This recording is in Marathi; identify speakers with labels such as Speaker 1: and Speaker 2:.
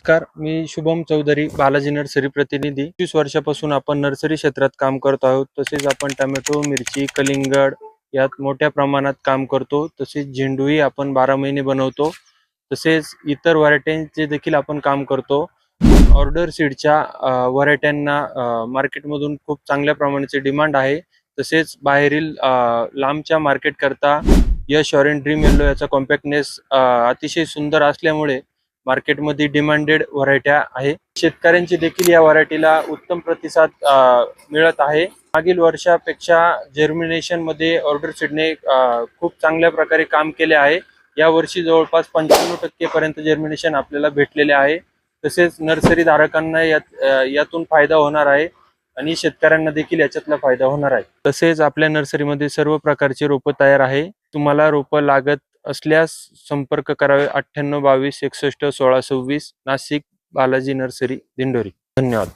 Speaker 1: नमस्कार, मी शुभम चौधरी, बालाजी नर्सरी प्रतिनिधी. 25 वर्षापासून आपण नर्सरी क्षेत्रात काम करतो आहोत. तसेच आपण टोमॅटो, मिरची, कलिंगड यात मोठ्या प्रमाणात काम करतो. तसेच झेंडूही आपण 12 महिने बनवतो. तसेच इतर व्हरायटींचे देखील आपण काम करतो. ऑर्डर सीडच्या व्हरायट्यांना मार्केटमधून खूप चांगल्या प्रमाणाची डिमांड आहे. तसेच बाहेरील लांबच्या मार्केट करता यश ऑरेंज ड्रीम येल्लो याचा कॉम्पॅक्टनेस अतिशय सुंदर असल्यामुळे मार्केटमध्ये डिमांडेड व्हरायट्या आहे. शेतकऱ्यांची देखील या व्हरायटीला उत्तम प्रतिसाद मिळत आहे. मागील वर्षापेक्षा जर्मिनेशन मध्ये ऑर्डर सीडने खूप चांगल्या प्रकारे काम केले आहे. या वर्षी जवळपास 95% पर्यंत जर्मिनेशन आपल्याला भेटलेले आहे. तसेच नर्सरी धारकांना यातून फायदा होणार आहे आणि शेतकऱ्यांना देखील याच्यातला फायदा होणार आहे. तसेच आपल्या नर्सरीमध्ये सर्व प्रकारचे रोपं तयार आहे. तुम्हाला रोपं लागत असल्यास संपर्क करावे 98 22 61 16 26 नाशिक बालाजी नर्सरी दिंडोरी. धन्यवाद.